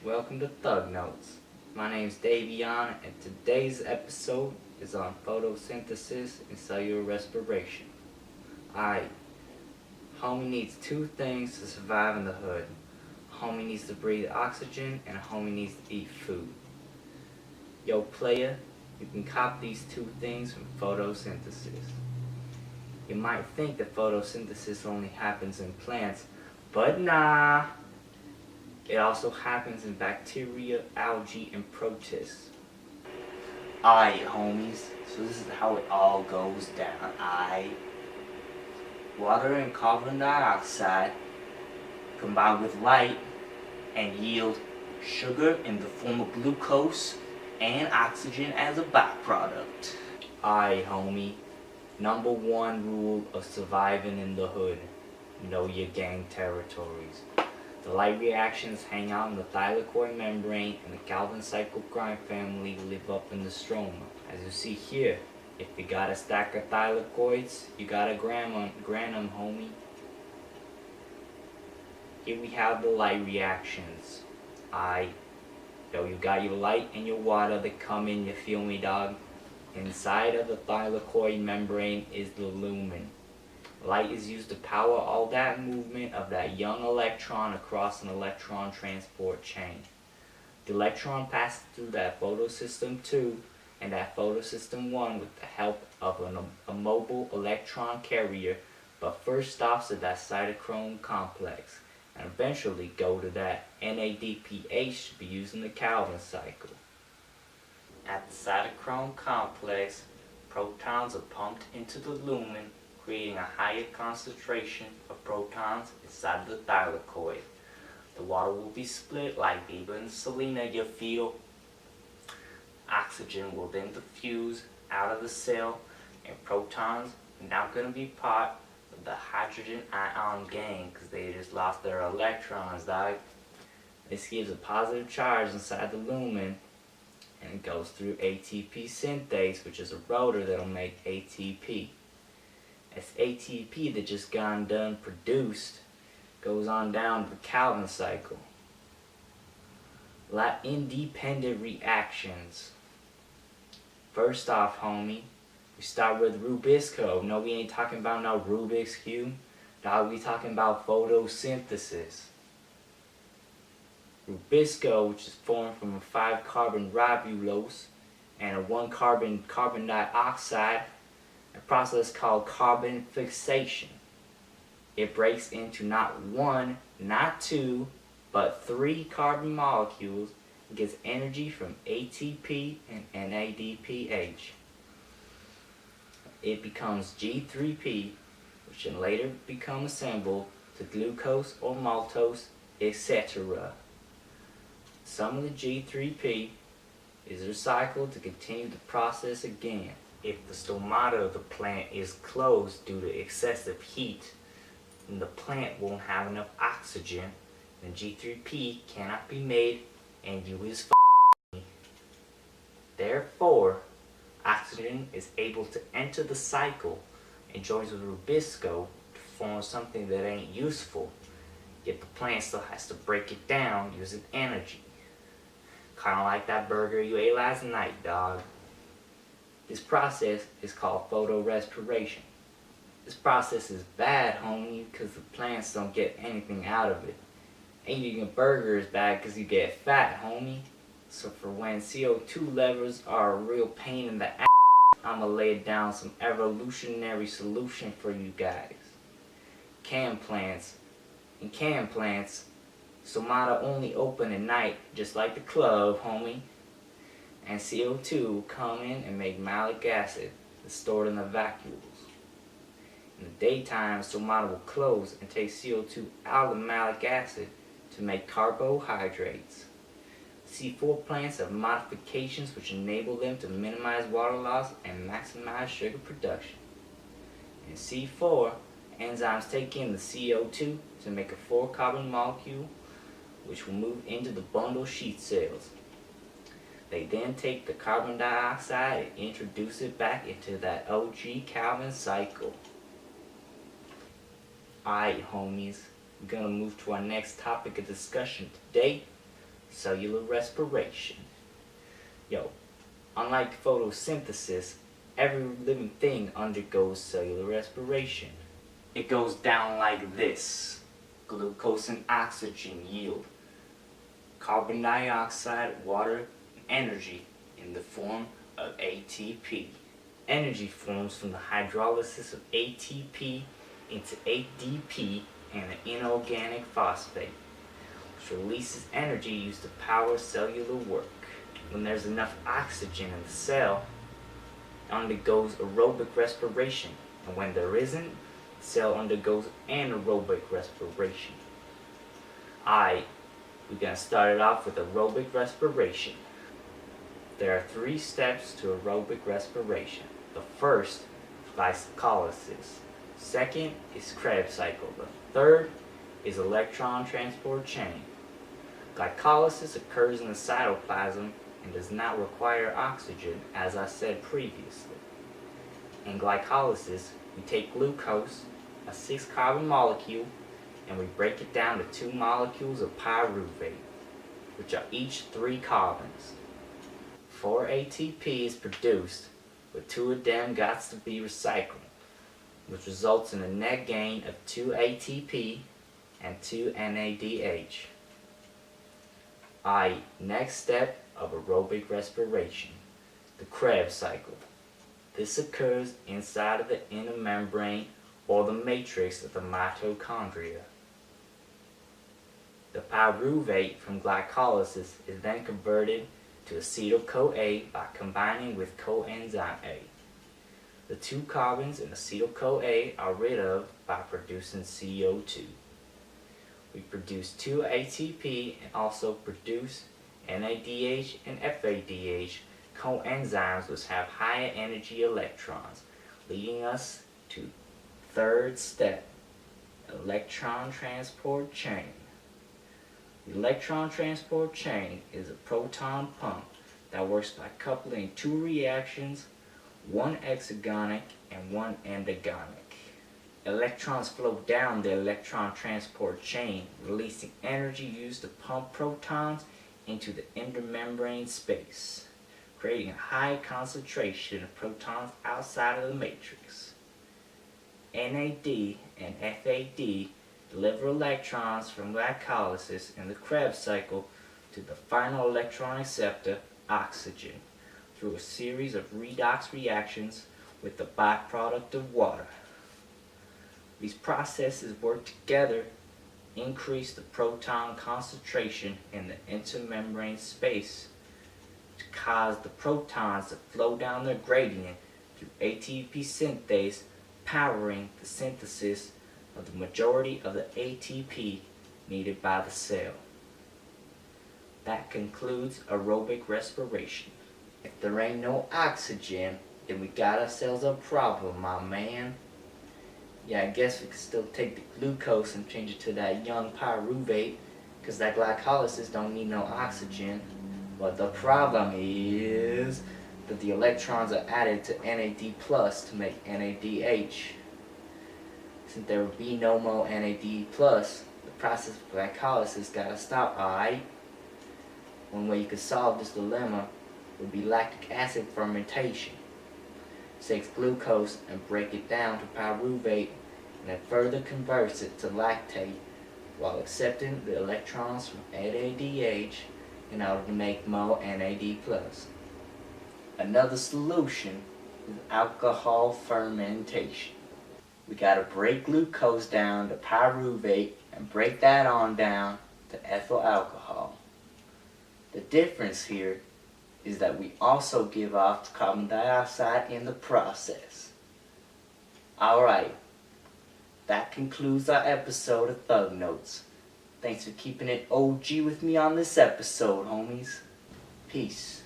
welcome to Thug Notes. My name's Davion, and today's episode is on photosynthesis and cellular respiration. Alright, homie needs two things to survive in the hood. Homie needs to breathe oxygen, and homie needs to eat food. Yo, player, you can cop these two things from photosynthesis. You might think that photosynthesis only happens in plants, but nah. It also happens in bacteria, algae, and protists. Alright, homies, so this is how it all goes down. Water and carbon dioxide combine with light and yield sugar in the form of glucose and oxygen as a byproduct. Alright, homie, number one rule of surviving in the hood: know your gang territories. The light reactions hang out in the thylakoid membrane, and the Calvin cycle crime family live up in the stroma. As you see here, if you got a stack of thylakoids, you got a granum, homie. Here we have the light reactions. You got your light and your water that come in, you feel me, dog? Inside of the thylakoid membrane is the lumen. Light is used to power all that movement of that young electron across an electron transport chain. The electron passes through that photosystem 2 and that photosystem 1 with the help of a mobile electron carrier, but first stops at that cytochrome complex and eventually go to that NADPH to be used in the Calvin cycle. At the cytochrome complex, protons are pumped into the lumen, creating a higher concentration of protons inside the thylakoid. The water will be split like Bieber and Selena, you feel. Oxygen will then diffuse out of the cell, and protons are now going to be part of the hydrogen ion gang because they just lost their electrons, dog. This gives a positive charge inside the lumen, and it goes through ATP synthase, which is a rotor that'll make ATP. As ATP that just got done produced goes on down to the Calvin cycle. Independent reactions. First off, homie, we start with Rubisco. No, we ain't talking about no Rubik's Cube. Dog, we talking about photosynthesis. Rubisco, which is formed from a 5-carbon ribulose and a 1-carbon carbon dioxide, a process called carbon fixation. It breaks into not one, not two, but 3 carbon molecules and gets energy from ATP and NADPH. It becomes G3P, which can later become assembled to glucose or maltose, etc. Some of the G3P is recycled to continue the process again. If the stomata of the plant is closed due to excessive heat, then the plant won't have enough oxygen, and G3P cannot be made, and you is f***ing. Therefore, oxygen is able to enter the cycle and joins with Rubisco to form something that ain't useful, yet the plant still has to break it down using energy. Kinda like that burger you ate last night, dog. This process is called photorespiration. This process is bad, homie, because the plants don't get anything out of it. Eating a burger is bad because you get fat, homie. So for when CO2 levels are a real pain in the ass, I'ma lay down some evolutionary solution for you guys. Canned plants, stomata only open at night, just like the club, homie. And CO2 will come in and make malic acid that's stored in the vacuoles. In the daytime, stomata will close and take CO2 out of the malic acid to make carbohydrates. C4 plants have modifications which enable them to minimize water loss and maximize sugar production. In C4, enzymes take in the CO2 to make a 4-carbon molecule which will move into the bundle sheath cells. They then take the carbon dioxide and introduce it back into that OG Calvin cycle. Alright, homies, we're gonna move to our next topic of discussion today: cellular respiration. Yo, unlike photosynthesis, every living thing undergoes cellular respiration. It goes down like this. Glucose and oxygen yield carbon dioxide, water, and energy in the form of ATP. Energy forms from the hydrolysis of ATP into ADP and an inorganic phosphate, which releases energy used to power cellular work. When there's enough oxygen in the cell, it undergoes aerobic respiration, and when there isn't, the cell undergoes anaerobic respiration. We're going to start it off with aerobic respiration. There are 3 steps to aerobic respiration. The first is glycolysis. Second is Krebs cycle. The third is electron transport chain. Glycolysis occurs in the cytoplasm and does not require oxygen, as I said previously. In glycolysis, we take glucose, a 6-carbon molecule, and we break it down to 2 molecules of pyruvate, which are each 3 carbons. 4 ATP is produced, but 2 of them got to be recycled, which results in a net gain of 2 ATP and 2 NADH. Next step of aerobic respiration, the Krebs cycle. This occurs inside of the inner membrane or the matrix of the mitochondria. The pyruvate from glycolysis is then converted to acetyl-CoA by combining with coenzyme A. The 2 carbons in acetyl-CoA are rid of by producing CO2. We produce 2 ATP and also produce NADH and FADH coenzymes which have higher energy electrons, leading us to third step, electron transport chain. The electron transport chain is a proton pump that works by coupling 2 reactions, one exergonic and one endergonic. Electrons flow down the electron transport chain, releasing energy used to pump protons into the intermembrane space, creating a high concentration of protons outside of the matrix. NAD and FAD deliver electrons from glycolysis in the Krebs cycle to the final electron acceptor, oxygen, through a series of redox reactions with the byproduct of water. These processes work together, increase the proton concentration in the intermembrane space to cause the protons to flow down their gradient through ATP synthase, powering the synthesis of the majority of the ATP needed by the cell. That concludes aerobic respiration. If there ain't no oxygen, then we got ourselves a problem, my man. Yeah, I guess we could still take the glucose and change it to that young pyruvate, because that glycolysis don't need no oxygen. But the problem is that the electrons are added to NAD plus to make NADH. Since there would be no more NAD plus, the process of glycolysis gotta stop, alright? One way you could solve this dilemma would be lactic acid fermentation. It takes glucose and break it down to pyruvate and then further converts it to lactate while accepting the electrons from NADH in order to make more NAD+. Another solution is alcohol fermentation. We gotta break glucose down to pyruvate and break that on down to ethyl alcohol. The difference here is that we also give off carbon dioxide in the process. Alright, that concludes our episode of Thug Notes. Thanks for keeping it OG with me on this episode, homies. Peace.